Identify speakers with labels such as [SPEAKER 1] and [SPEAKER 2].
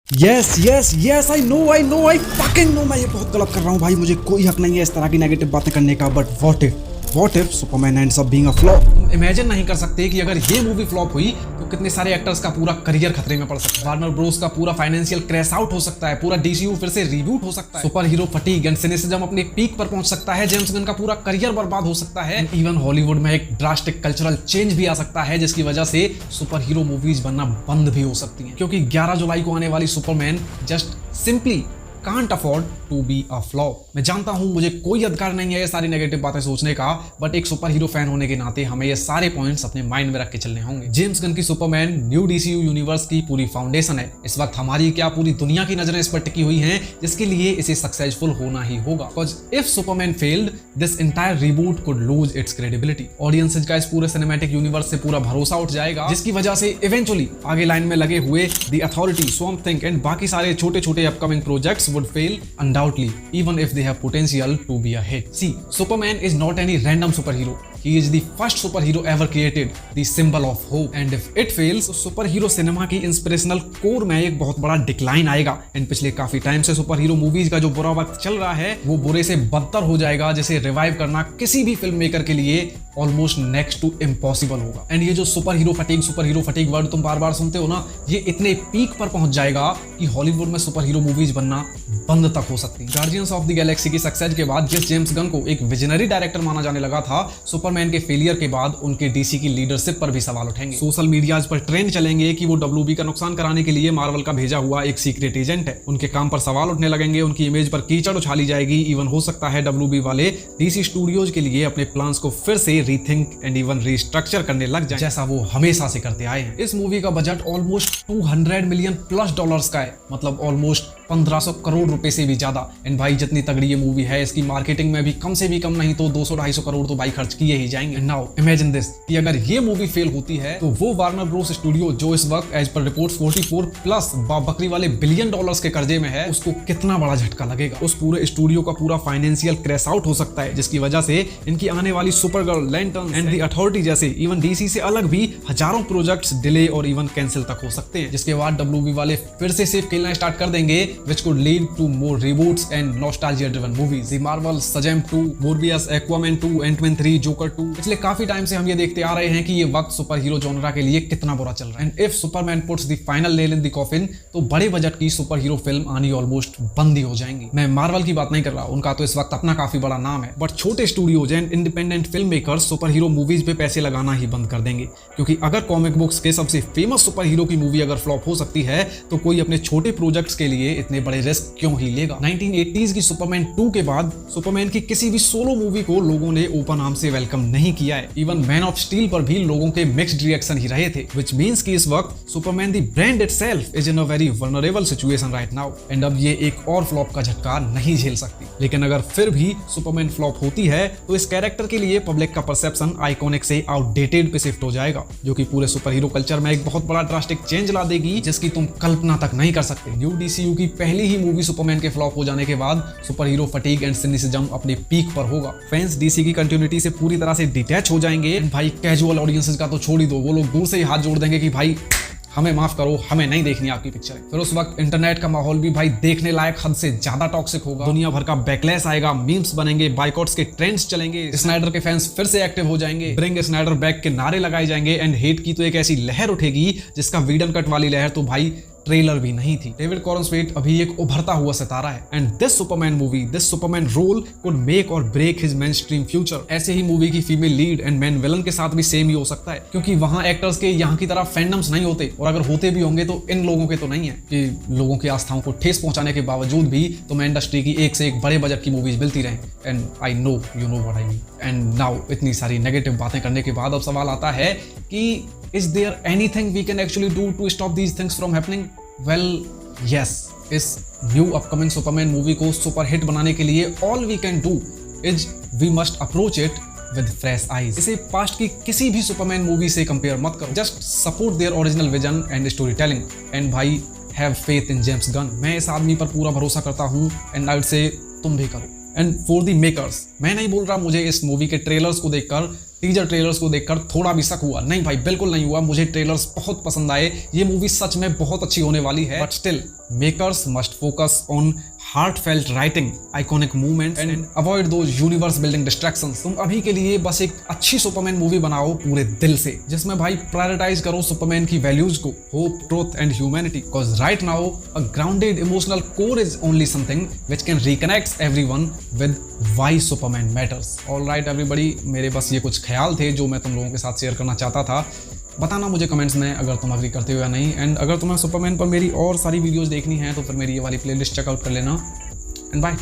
[SPEAKER 1] Yes yes yes I fucking know मैं ये बहुत गलत कर रहा हूँ भाई। मुझे कोई हक नहीं है इस तरह की नेगेटिव बातें करने का। But what if Superman ends up being a flop. Imagine नहीं कर सकते कि अगर ये मूवी फ्लॉप हुई तो कितने सारे एक्टर्स का पूरा करियर खतरे में पड़ सकता है। वार्नर ब्रोस का पूरा फाइनेंशियल क्रैश आउट हो सकता है, पूरा डीसीयू फिर से रीबूट हो सकता है, super hero fatigue and cynicism अपने पीक पर पहुंच सकता है, जेम्स गन का पूरा करियर बर्बाद हो सकता है, इवन हॉलीवुड में एक ड्रास्टिक कल्चरल चेंज भी आ सकता है जिसकी वजह से सुपर हीरो मूवीज बनना बंद भी हो सकती हैं, क्योंकि 11 जुलाई को आने वाली Superman just simply can't afford to be a flop। मैं जानता हूं मुझे कोई अधिकार नहीं है ये सारी नेगेटिव बातें सोचने का, बट एक सुपर हीरो फैन होने के नाते हमें ये सारे पॉइंट्स अपने माइंड में रख के चलने होंगे। जेम्स गन की सुपरमैन न्यू डीसीयू यूनिवर्स की पूरी फाउंडेशन है। इस वक्त हमारी क्या पूरी दुनिया की नजरें इस पर टिकी हुई हैं, जिसके लिए इसे सक्सेसफुल होना ही होगा। Because if Superman failed this entire reboot could lose its credibility. Audiences का इस पूरे सिनेमैटिक यूनिवर्स से पूरा भरोसा उठ जाएगा, जिसकी वजह से इवेंचुअली आगे लाइन में लगे हुए the authority, swamp thing and बाकी सारे छोटे छोटे upcoming projects would fail undoubtedly, even if they have potential to be a hit. See, Superman is not any random superhero. He is the first superhero ever created, the symbol of hope. And if it fails, super hero cinema की inspirational core में एक बहुत बड़ा decline आएगा। And पिछले काफी time से super hero movies का जो बुरा वक्त चल रहा है वो बुरे से बदतर हो जाएगा, जिसे रिवाइव करना किसी भी फिल्म मेकर के लिए ऑलमोस्ट नेक्स्ट टू इम्पॉसिबल होगा। एंड ये जो सुपर हीरो फटीग वर्ड तुम बार बार सुनते हो ना, ये इतने पीक पर पहुंच जाएगा कि हॉलीवुड में सुपर हीरो मूवीज बनना बंद तक हो सकती है। गार्डियंस ऑफ द गैलेक्सी की सक्सेस के बाद जिस जेम्स गन को एक विजनरी डायरेक्टर माना जाने लगा था, सुपरमैन के फेलियर के बाद उनके डीसी की लीडरशिप पर भी सवाल उठेंगे। सोशल मीडियाज पर ट्रेंड चलेंगे कि वो डब्ल्यूबी का नुकसान कराने के लिए मार्वल का भेजा हुआ एक सीक्रेट एजेंट है। उनके काम पर सवाल उठने लगेंगे, उनकी इमेज पर कीचड़ उछाली जाएगी। इवन हो सकता है डब्ल्यूबी वाले डीसी स्टूडियोज के लिए अपने प्लान्स को फिर से रीथिंक एंड इवन रीस्ट्रक्चर करने लग जाए, जैसा वो हमेशा से करते आए हैं। इस मूवी का बजट ऑलमोस्ट $200 मिलियन प्लस का है, मतलब ऑलमोस्ट 1500 करोड़ रुपए से भी ज्यादा। एंड भाई जितनी तगड़ी ये मूवी है, इसकी मार्केटिंग में भी कम से भी कम नहीं तो 200-250 करोड़ तो भाई खर्च किए ही जाएंगे। नाउ इमेजिन दिस कि अगर ये मूवी फेल होती है तो वो वार्नर ब्रोस स्टूडियो जो इस वक्त एज पर रिपोर्ट्स 44 प्लस बकरी वाले $बिलियन के कर्जे में है, उसको कितना बड़ा झटका लगेगा। उस पूरे स्टूडियो का पूरा फाइनेंशियल क्रैश आउट हो सकता है, जिसकी वजह से इनकी आने वाली Supergirl, lantern and the authority जैसे इवन डीसी से अलग भी हजारों प्रोजेक्ट्स डिले और इवन कैंसिल तक हो सकते हैं, जिसके बाद डब्ल्यूबी वाले फिर से सेफ खेलना स्टार्ट कर देंगे, which could lead to more reboots and nostalgia-driven movies. The Marvel, Shazam 2, Morbius, Aquaman 2, Ant-Man 3, Joker 2। पिछले काफी टाइम से हम ये देखते आ रहे हैं कि ये वक्त सुपर हीरो जॉनरा के लिए कितना बुरा चल रहा है। And if Superman puts the final nail in the coffin, तो बड़े बजट की सुपर हीरो फिल्म आनी ऑलमोस्ट बंद ही हो जाएंगी। मैं मार्वल की बात नहीं कर रहा, उनका तो इस वक्त अपना काफी बड़ा नाम है, बट छोटे studios and independent film makers super hero movies पे पैसे लगाना ही बंद कर देंगे, क्योंकि अगर कॉमिक बुक्स के सबसे फेमस सुपर हीरो की मूवी अगर फ्लॉप हो सकती है तो कोई अपने छोटे प्रोजेक्ट्स के लिए इतने बड़े रिस्क क्यों ही लेगा। 1980s की सुपरमैन 2 के बाद सुपरमैन की किसी भी सोलो मूवी को लोगों ने ओपन आर्म से वेलकम नहीं किया है। इवन मैन ऑफ स्टील पर भी लोगों के मिक्स्ड रिएक्शन ही रहे थे, व्हिच मींस कि इस वक्त Superman the brand itself is in a very vulnerable situation right now. And अब ये एक और फ्लॉप का झटका नहीं झेल सकती। लेकिन अगर फिर भी सुपरमैन फ्लॉप होती है तो इस कैरेक्टर के लिए पब्लिक का परसेप्शन आइकॉनिक से आउटडेटेड पे शिफ्ट हो जाएगा, जो कि पूरे सुपर हीरो कल्चर में एक बहुत बड़ा ड्रास्टिक चेंज ला देगी, जिसकी तुम कल्पना तक नहीं कर सकते। न्यू डीसीयू की पहली ही मूवी सुपरमैन के फ्लॉप हो जाने के बाद super hero fatigue and cynicism अपने पीक पर होगा। फैंस डीसी की कंटिन्यूटी से पूरी तरह से डिटैच हो जाएंगे। भाई कैजुअल ऑडियंसेस का तो छोड़ ही दो, वो लोग दूर से ही हाथ जोड़ देंगे कि भाई हमें माफ करो, हमें नहीं देखनी आपकी पिक्चर। फिर उस वक्त इंटरनेट का माहौल भी भाई देखने लायक हद से ज्यादा टॉक्सिक होगा। दुनिया भर का बैकलैश आएगा, मीम्स बनेंगे, बाइकॉट्स के ट्रेंड्स चलेंगे, स्नाइडर के फैंस फिर से एक्टिव हो जाएंगे, ब्रिंग स्नाइडर बैक के नारे लगाए जाएंगे। एंड हेट की तो एक ऐसी लहर उठेगी जिसका वीडन कट वाली लहर तो भाई ट्रेलर भी नहीं थी। डेविड कॉर्नस्वेट अभी एक उभरता हुआ सितारा है, and this superman role could make or break his mainstream future. ऐसे ही मूवी की female lead and main villain के साथ भी सेम ही हो सकता है, क्योंकि वहां एक्टर्स के यहाँ की तरह फैंडम्स नहीं होते, और अगर होते भी होंगे तो इन लोगों के तो नहीं है कि लोगों की आस्थाओं को ठेस पहुंचाने के बावजूद भी तुम्हें इंडस्ट्री की एक से एक बड़े बजट की मूवीज मिलती रहे। And I know you know what I mean. And now इतनी सारी नेगेटिव बातें करने के बाद अब सवाल आता है कि is there anything we can actually do to stop these things from happening? Well yes, इस न्यू अपकमिंग सुपरमैन मूवी को सुपर हिट बनाने के लिए all we can do is we must approach it with fresh eyes. इसे past की किसी भी Superman movie से कंपेयर मत करो, just support their original vision and storytelling. And भाई have faith in James Gunn. मैं इस आदमी पर पूरा भरोसा करता हूँ, एंड आई वुड से तुम भी करो। एंड फॉर द मेकर्स, मैं नहीं बोल रहा मुझे इस मूवी के ट्रेलर्स को देखकर टीजर ट्रेलर्स को देखकर थोड़ा भी शक हुआ? नहीं भाई, बिल्कुल नहीं हुआ। मुझे ट्रेलर्स बहुत पसंद आए। ये मूवी सच में बहुत अच्छी होने वाली है, but still makers must focus on heartfelt writing, iconic movements and avoid those universe building distractions। तुम अभी के लिए बस एक अच्छी सुपरमैन मूवी बनाओ पूरे दिल से, जिसमें भाई प्रायोरिटाइज करो सुपरमैन की वैल्यूज को, hope, truth and humanity. Because right now a grounded emotional core is only something which can reconnect everyone with why Superman matters. Alright everybody, मेरे बस ये कुछ ख्याल थे जो मैं तुम लोगों के साथ शेयर करना चाहता था। बताना मुझे कमेंट्स में अगर तुम अग्री करते हो या नहीं। एंड अगर तुम्हें सुपरमैन पर मेरी और सारी वीडियोस देखनी है तो फिर मेरी ये वाली प्लेलिस्ट चेकआउट कर लेना। And bye.